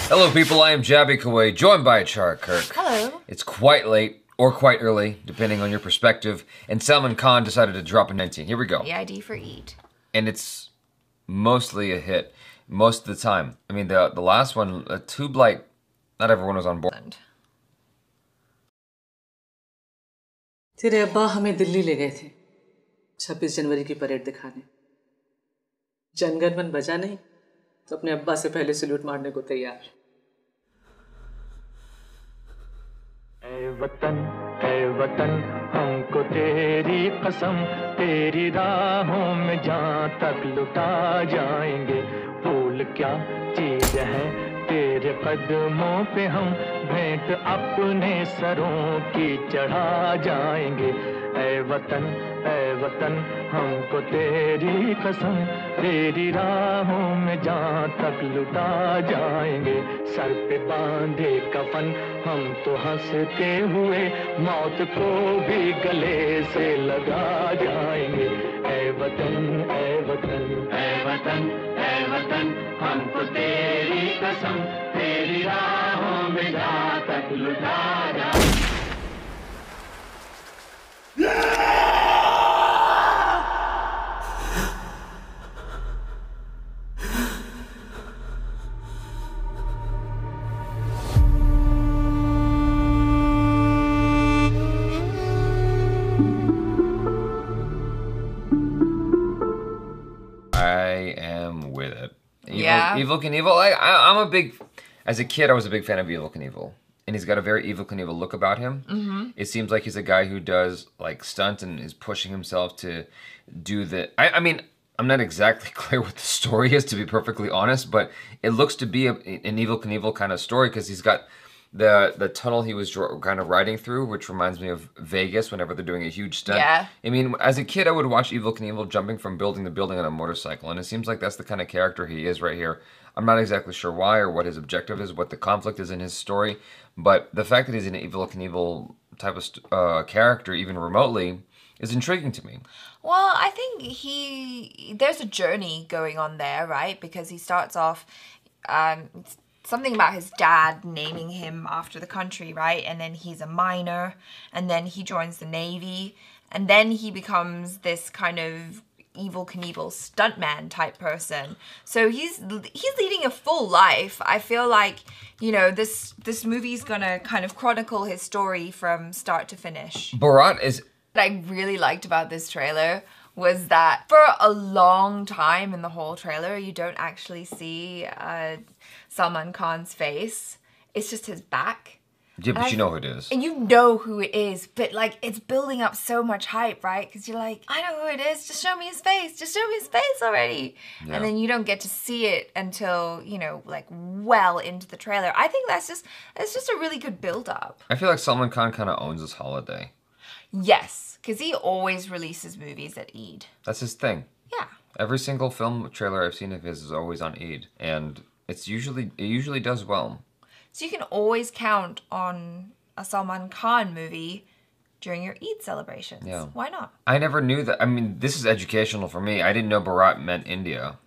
Hello people, I am Jabby Kawai, joined by Char Kirk. Hello. It's quite late, or quite early, depending on your perspective, and Salman Khan decided to drop a 19. Here we go. The ID for Eid. And it's mostly a hit, most of the time. I mean, the last one, Tube Light, not everyone was on board. तेरे अब्बा हमें दिल्ली ले गए थे 26 जनवरी की parade दिखाने। जनगण मन बजा नहीं तो अपने अब्बा से पहले सैल्यूट मारने को तैयार। ऐ वतन हमको तेरी कसम, तेरी राहों में जहाँ तक लुटा जाएंगे। भूल क्या चीज है तेरे कदमों पे हम भेंट अपने सरों की चढ़ा जाएंगे। ऐ वतन हमको तेरी कसम, तेरी राहों में जहाँ तक लुटा जाएंगे। सर पे बांधे कफन हम तो हंसते हुए मौत को भी गले से लगा जाएंगे। ऐ वतन ऐ वतन ऐ वतन ऐ वतन हमको तेरी कसम, तेरी राहों में जहाँ तक लुटा जाएंगे। I am with it. Yeah. Evel Knievel, I'm a big, as a kid I was a big fan of Evel Knievel. And he's got a very Evel Knievel look about him. Mm-hmm. It seems like he's a guy who does like stunt and is pushing himself to do the, I mean, I'm not exactly clear what the story is, to be perfectly honest, but it looks to be an Evel Knievel kind of story because he's got the tunnel he was kind of riding through, which reminds me of Vegas whenever they're doing a huge stunt. Yeah. I mean, as a kid, I would watch Evel Knievel jumping from building to building on a motorcycle, and it seems like that's the kind of character he is right here. I'm not exactly sure why or what his objective is, what the conflict is in his story, but the fact that he's an Evel Knievel type of character, even remotely, is intriguing to me. Well, I think there's a journey going on there, right? Because he starts off, something about his dad naming him after the country, right? And then he's a miner, and then he joins the Navy, and then he becomes this kind of Evel Knievel stuntman type person. So he's leading a full life. I feel like, you know, this movie's gonna kind of chronicle his story from start to finish. Borat is... What I really liked about this trailer was that for a long time in the whole trailer, you don't actually see Salman Khan's face. It's just his back. Yeah, but you know who it is. And you know who it is, but like it's building up so much hype, right? Because you're like, I know who it is, just show me his face. Just show me his face already. Yeah. And then you don't get to see it until, you know, like well into the trailer. I think it's just a really good build up. I feel like Salman Khan kind of owns this holiday. Yes, because he always releases movies at Eid. That's his thing. Yeah. Every single film trailer I've seen of his is always on Eid, and it usually does well. So you can always count on a Salman Khan movie during your Eid celebrations. Yeah. Why not? I never knew that. I mean, this is educational for me. I didn't know Bharat meant India.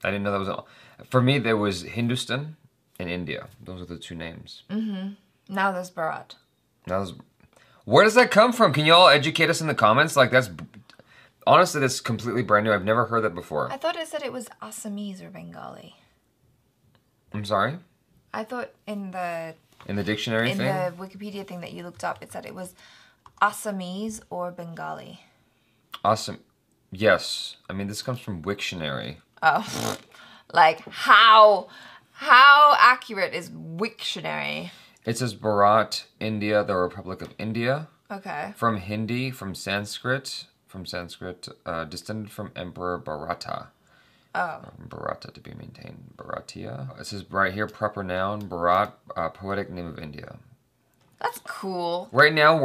I didn't know that was... For me, there was Hindustan and India. Those are the two names. Mm-hmm. Now there's Bharat. Where does that come from? Can you all educate us in the comments? Like, that's... Honestly, that's completely brand new. I've never heard that before. I thought it said it was Assamese or Bengali. I'm sorry? I thought in the dictionary thing? In the Wikipedia thing that you looked up, it said it was Assamese or Bengali. Awesome. Yes. I mean, this comes from Wiktionary. Oh. Like, how accurate is Wiktionary? It says Bharat, India, the Republic of India. Okay. From Hindi, from Sanskrit, descended from Emperor Bharata. Oh. Bharata to be maintained. Bharatiya. It says right here, proper noun, Bharat, poetic name of India. That's cool. Right now,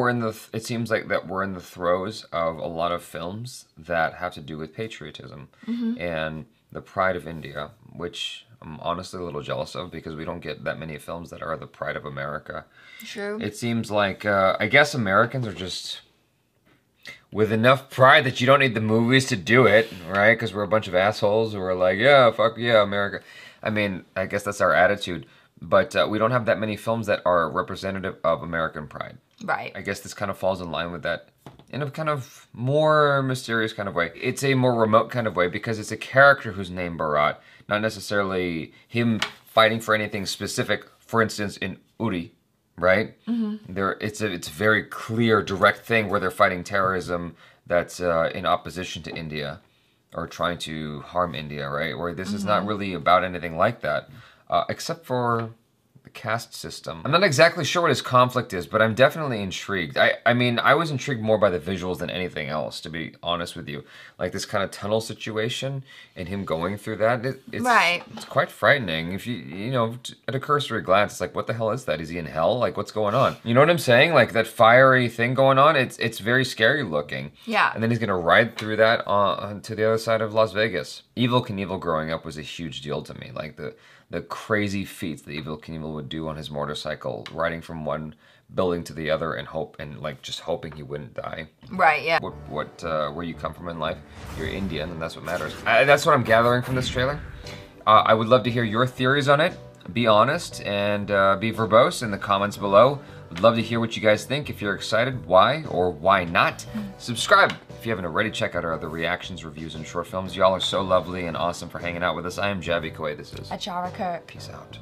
it seems like that we're in the throes of a lot of films that have to do with patriotism and the pride of India, which I'm honestly a little jealous of because we don't get that many films that are the pride of America. True. It seems like, I guess Americans are just with enough pride that you don't need the movies to do it, right? Because we're a bunch of assholes who are like, yeah, fuck yeah, America. I mean, I guess that's our attitude. but we don't have that many films that are representative of American pride. Right. I guess this kind of falls in line with that in a kind of more mysterious kind of way. It's a more remote kind of way because it's a character who's named Bharat, not necessarily him fighting for anything specific. For instance, in Uri, right? It's a very clear, direct thing where they're fighting terrorism that's in opposition to India or trying to harm India, right? Where this is not really about anything like that, except for the caste system. I'm not exactly sure what his conflict is, but I'm definitely intrigued. I mean, I was intrigued more by the visuals than anything else, to be honest with you. Like this kind of tunnel situation and him going through that, it's quite frightening. If you know, at a cursory glance, it's like, what the hell is that? Is he in hell? Like, what's going on? You know what I'm saying? Like that fiery thing going on, it's very scary looking. Yeah. And then he's gonna ride through that to the other side of Las Vegas. Evel Knievel growing up was a huge deal to me. Like the crazy feats that Evel Knievel would do on his motorcycle, riding from one building to the other and like just hoping he wouldn't die. Right, yeah. Where you come from in life, you're Indian, and that's what matters. That's what I'm gathering from this trailer. I would love to hear your theories on it. Be honest and be verbose in the comments below. Would love to hear what you guys think. If you're excited, why or why not? Subscribe if you haven't already. Check out our other reactions, reviews, and short films. Y'all are so lovely and awesome for hanging out with us. I am Javi Kawai. This is Achara Kirk. Peace out.